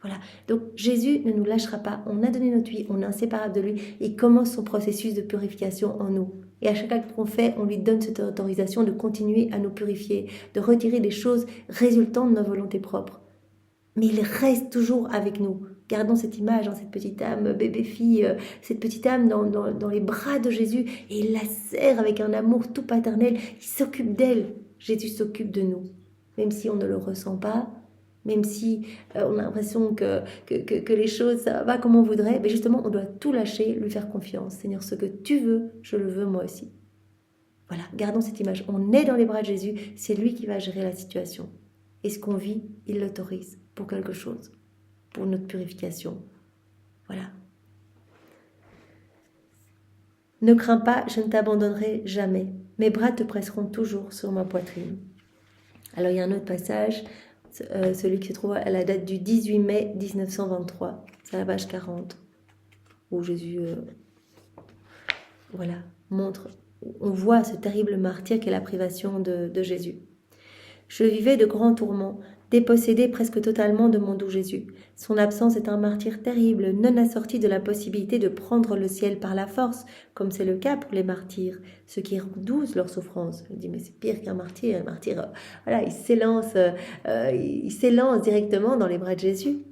S1: Voilà. Donc Jésus ne nous lâchera pas, on a donné notre vie, on est inséparable de lui, et il commence son processus de purification en nous. Et à chaque acte qu'on fait, on lui donne cette autorisation de continuer à nous purifier, de retirer les choses résultant de nos volontés propres. Mais il reste toujours avec nous. Gardons cette image, cette petite âme bébé-fille, cette petite âme dans les bras de Jésus, et il la serre avec un amour tout paternel, il s'occupe d'elle. Jésus s'occupe de nous, même si on ne le ressent pas, même si on a l'impression que les choses, ça va comme on voudrait, mais justement, on doit tout lâcher, lui faire confiance. Seigneur, ce que tu veux, je le veux moi aussi. Voilà, gardons cette image. On est dans les bras de Jésus, c'est lui qui va gérer la situation. Et ce qu'on vit, il l'autorise pour quelque chose, pour notre purification. Voilà. Ne crains pas, je ne t'abandonnerai jamais. Mes bras te presseront toujours sur ma poitrine. Alors il y a un autre passage, celui qui se trouve à la date du 18 mai 1923, c'est à la page 40, où Jésus montre, on voit ce terrible martyre qu'est la privation de Jésus. Je vivais de grands tourments, dépossédé presque totalement de mon doux Jésus. Son absence est un martyre terrible, non assorti de la possibilité de prendre le ciel par la force, comme c'est le cas pour les martyrs, ceux qui rendent douce leur souffrance. Je dis, mais c'est pire qu'un martyr. Un martyr, il s'élance directement dans les bras de Jésus.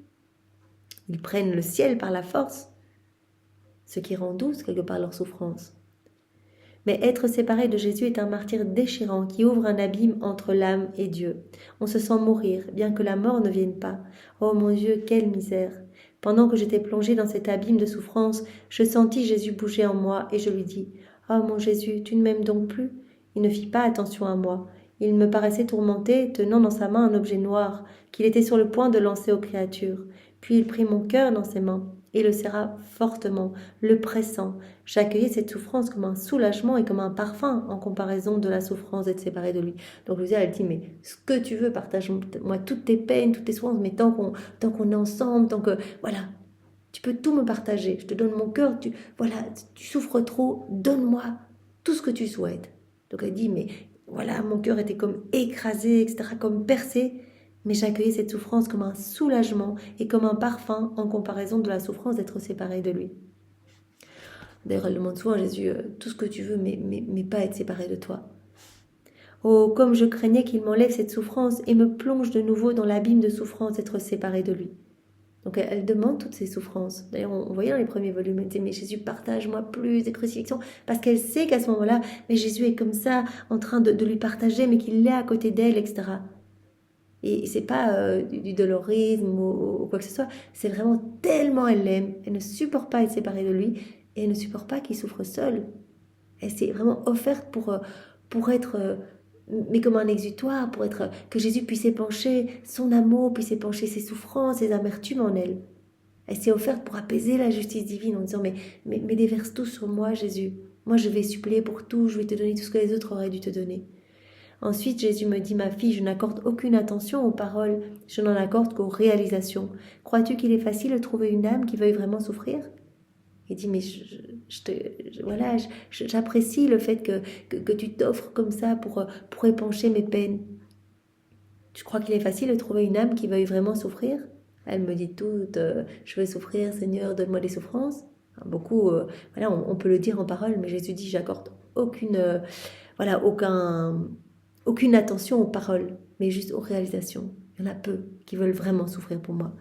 S1: Ils prennent le ciel par la force, ce qui rend douce quelque part leur souffrance. Mais être séparé de Jésus est un martyre déchirant qui ouvre un abîme entre l'âme et Dieu. On se sent mourir, bien que la mort ne vienne pas. Oh mon Dieu, quelle misère! Pendant que j'étais plongée dans cet abîme de souffrance, je sentis Jésus bouger en moi et je lui dis « Oh mon Jésus, tu ne m'aimes donc plus ?» Il ne fit pas attention à moi. Il me paraissait tourmenté, tenant dans sa main un objet noir qu'il était sur le point de lancer aux créatures. Puis il prit mon cœur dans ses mains et le serra fortement, le pressant. J'accueillais cette souffrance comme un soulagement et comme un parfum en comparaison de la souffrance d'être séparée de lui. Donc Louisa, elle dit, mais ce que tu veux, partage-moi toutes tes peines, toutes tes souffrances, mais tant qu'on est ensemble, tu peux tout me partager. Je te donne mon cœur, tu souffres trop, donne-moi tout ce que tu souhaites. Donc elle dit, mais voilà, mon cœur était comme écrasé, etc., comme percé. Mais j'accueillais cette souffrance comme un soulagement et comme un parfum en comparaison de la souffrance d'être séparée de lui. D'ailleurs, elle demande souvent à Jésus, tout ce que tu veux, mais pas être séparé de toi. Oh, comme je craignais qu'il m'enlève cette souffrance et me plonge de nouveau dans l'abîme de souffrance d'être séparée de lui. Donc elle demande toutes ses souffrances. D'ailleurs, on voyait dans les premiers volumes, elle disait, mais Jésus, partage-moi plus des crucifixions, parce qu'elle sait qu'à ce moment-là, mais Jésus est comme ça, en train de lui partager, mais qu'il est à côté d'elle, etc. Et c'est pas du dolorisme ou quoi que ce soit, c'est vraiment tellement elle l'aime, elle ne supporte pas être séparée de lui, et elle ne supporte pas qu'il souffre seul. Elle s'est vraiment offerte pour être, mais comme un exutoire, pour être, que Jésus puisse épancher son amour, puisse épancher ses souffrances, ses amertumes en elle. Elle s'est offerte pour apaiser la justice divine en disant, mais déverse tout sur moi, Jésus. Moi, je vais suppléer pour tout, je vais te donner tout ce que les autres auraient dû te donner. Ensuite, Jésus me dit, ma fille, je n'accorde aucune attention aux paroles, je n'en accorde qu'aux réalisations. Crois-tu qu'il est facile de trouver une âme qui veuille vraiment souffrir? Il dit, mais voilà, j'apprécie le fait que tu t'offres comme ça pour épancher mes peines. Tu crois qu'il est facile de trouver une âme qui veuille vraiment souffrir? Elle me dit toute, je veux souffrir, Seigneur, donne-moi des souffrances. Enfin, beaucoup, voilà, on peut le dire en parole, mais Jésus dit, j'accorde voilà, aucune attention aux paroles, mais juste aux réalisations. Il y en a peu qui veulent vraiment souffrir pour moi.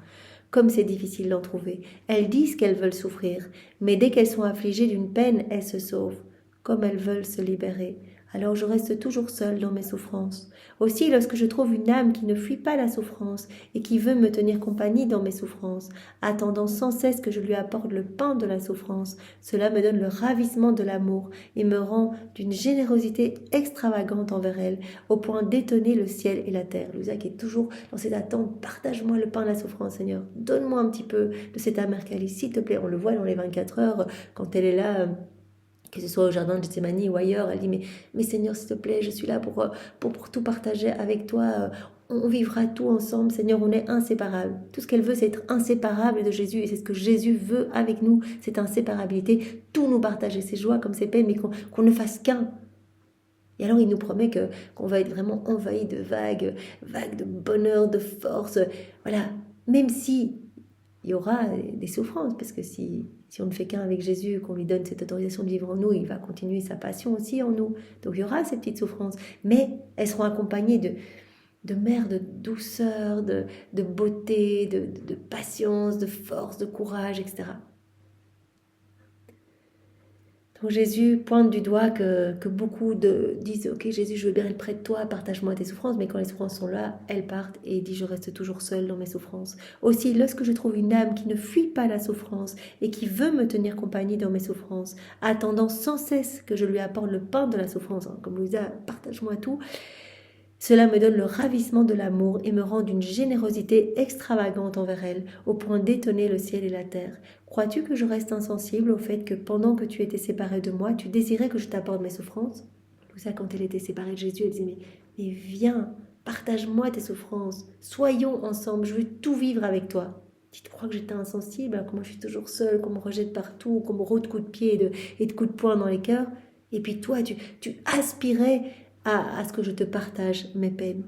S1: Comme c'est difficile d'en trouver. Elles disent qu'elles veulent souffrir, mais dès qu'elles sont affligées d'une peine, elles se sauvent, comme elles veulent se libérer. Alors je reste toujours seule dans mes souffrances. Aussi, lorsque je trouve une âme qui ne fuit pas la souffrance et qui veut me tenir compagnie dans mes souffrances, attendant sans cesse que je lui apporte le pain de la souffrance, cela me donne le ravissement de l'amour et me rend d'une générosité extravagante envers elle, au point d'étonner le ciel et la terre. Louisa qui est toujours dans cette attente, partage-moi le pain de la souffrance, Seigneur. Donne-moi un petit peu de cette amercalie, s'il te plaît. On le voit dans les 24 heures, quand elle est là, que ce soit au jardin de Gethsemane ou ailleurs, elle dit, mais Seigneur, s'il te plaît, je suis là pour tout partager avec toi. On vivra tout ensemble, Seigneur, on est inséparables. Tout ce qu'elle veut, c'est être inséparable de Jésus, et c'est ce que Jésus veut avec nous, cette inséparabilité, tout nous partager, ses joies comme ses peines, mais qu'on ne fasse qu'un. Et alors il nous promet qu'on va être vraiment envahi de vagues de bonheur, de force. Voilà, même si il y aura des souffrances, parce que si on ne fait qu'un avec Jésus, qu'on lui donne cette autorisation de vivre en nous, il va continuer sa passion aussi en nous. Donc il y aura ces petites souffrances, mais elles seront accompagnées de mers de douceur, de beauté, de patience, de force, de courage, etc. Donc Jésus pointe du doigt que beaucoup disent « Ok Jésus, je veux bien être près de toi, partage-moi tes souffrances », mais quand les souffrances sont là, elles partent et il dit « Je reste toujours seul dans mes souffrances ». Aussi, lorsque je trouve une âme qui ne fuit pas la souffrance et qui veut me tenir compagnie dans mes souffrances, attendant sans cesse que je lui apporte le pain de la souffrance, comme Louisa, partage-moi tout, cela me donne le ravissement de l'amour et me rend d'une générosité extravagante envers elle, au point d'étonner le ciel et la terre. Crois-tu que je reste insensible au fait que pendant que tu étais séparée de moi, tu désirais que je t'apporte mes souffrances? Tout ça, quand elle était séparée de Jésus, elle disait, mais viens, partage-moi tes souffrances, soyons ensemble, je veux tout vivre avec toi. Tu crois que j'étais insensible, que moi je suis toujours seule, qu'on me rejette partout, qu'on me rôde de coups de pied et de coups de poing dans les cœurs? Et puis toi, tu aspirais à ce que je te partage mes peines.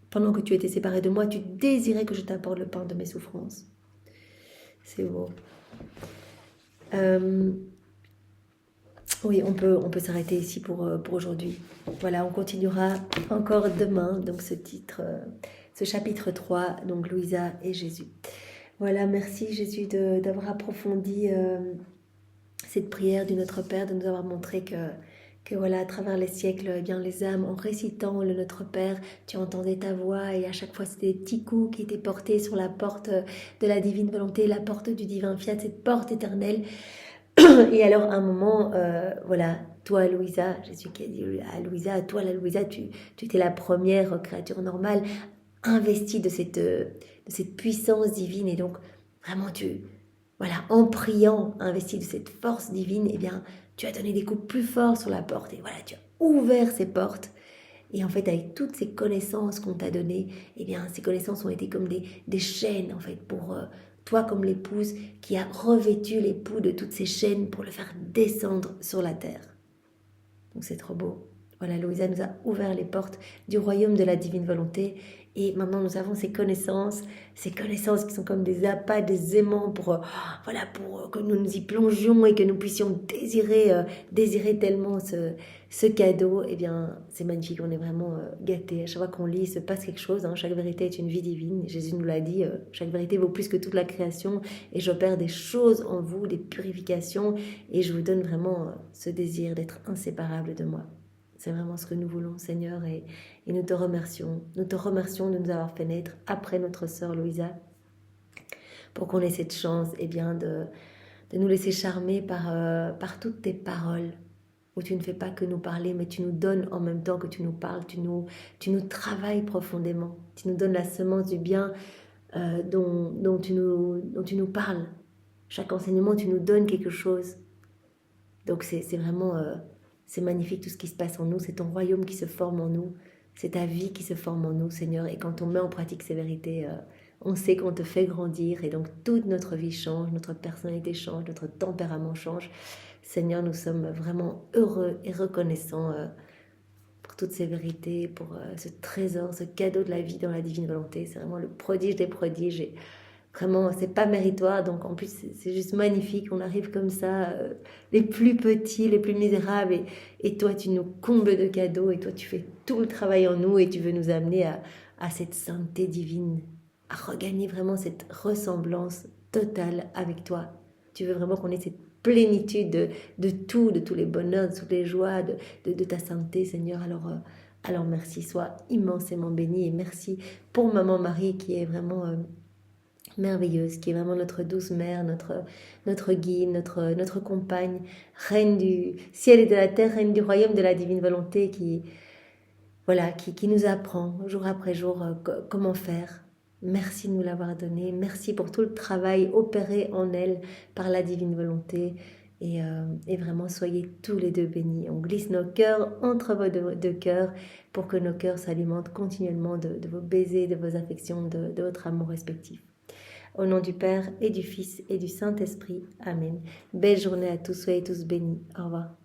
S1: Pendant que tu étais séparé de moi, tu désirais que je t'apporte le pain de mes souffrances. C'est beau. Oui, on peut s'arrêter ici pour aujourd'hui. Voilà, on continuera encore demain, donc ce chapitre 3, donc Louisa et Jésus. Voilà, merci Jésus d'avoir approfondi cette prière du Notre Père, de nous avoir montré que voilà, à travers les siècles, eh bien, les âmes, en récitant le Notre Père, tu entendais ta voix et à chaque fois, c'était des petits coups qui étaient portés sur la porte de la divine volonté, la porte du divin fiat, cette porte éternelle. Et alors, à un moment, voilà, toi, Louisa, Jésus qui a dit à Louisa, toi, la Louisa, tu étais la première créature normale investie de cette puissance divine. Et donc, vraiment, voilà, en priant, investi de cette force divine, eh bien, tu as donné des coups plus forts sur la porte et voilà, tu as ouvert ces portes. Et en fait, avec toutes ces connaissances qu'on t'a données, eh bien, ces connaissances ont été comme des chaînes, en fait, pour toi comme l'épouse qui a revêtu l'époux de toutes ces chaînes pour le faire descendre sur la terre. Donc c'est trop beau. Voilà, Louisa nous a ouvert les portes du royaume de la divine volonté Et maintenant, nous avons ces connaissances qui sont comme des appâts, des aimants pour, voilà, pour que nous nous y plongions et que nous puissions désirer tellement ce cadeau. Eh bien, c'est magnifique, on est vraiment gâtés. À chaque fois qu'on lit, il se passe quelque chose. Hein. Chaque vérité est une vie divine. Jésus nous l'a dit, chaque vérité vaut plus que toute la création. Et j'opère des choses en vous, des purifications. Et je vous donne vraiment ce désir d'être inséparable de moi. C'est vraiment ce que nous voulons, Seigneur, et nous te remercions. Nous te remercions de nous avoir fait naître après notre sœur Louisa, pour qu'on ait cette chance bien, de nous laisser charmer par toutes tes paroles, où tu ne fais pas que nous parler, mais tu nous donnes en même temps que tu nous parles, tu nous travailles profondément, tu nous donnes la semence du bien dont tu nous parles. Chaque enseignement, tu nous donnes quelque chose. Donc c'est vraiment... c'est magnifique tout ce qui se passe en nous, c'est ton royaume qui se forme en nous, c'est ta vie qui se forme en nous, Seigneur. Et quand on met en pratique ces vérités, on sait qu'on te fait grandir et donc toute notre vie change, notre personnalité change, notre tempérament change. Seigneur, nous sommes vraiment heureux et reconnaissants pour toutes ces vérités, pour ce trésor, ce cadeau de la vie dans la divine volonté. C'est vraiment le prodige des prodiges. Et vraiment, c'est pas méritoire, donc en plus c'est juste magnifique. On arrive comme ça, les plus petits, les plus misérables, et toi tu nous combles de cadeaux, et toi tu fais tout le travail en nous, et tu veux nous amener à cette sainteté divine, à regagner vraiment cette ressemblance totale avec toi. Tu veux vraiment qu'on ait cette plénitude de tout, de tous les bonheurs, de toutes les joies, de ta sainteté, Seigneur. Alors merci, sois immensément béni, et merci pour Maman Marie qui est vraiment... merveilleuse, qui est vraiment notre douce mère, notre guide, notre compagne, reine du ciel et de la terre, reine du royaume de la divine volonté, qui nous apprend jour après jour comment faire. Merci de nous l'avoir donné, merci pour tout le travail opéré en elle par la divine volonté, et vraiment soyez tous les deux bénis. On glisse nos cœurs entre vos deux cœurs pour que nos cœurs s'alimentent continuellement de vos baisers, de vos affections, de votre amour respectif. Au nom du Père et du Fils et du Saint-Esprit. Amen. Belle journée à tous, soyez tous bénis. Au revoir.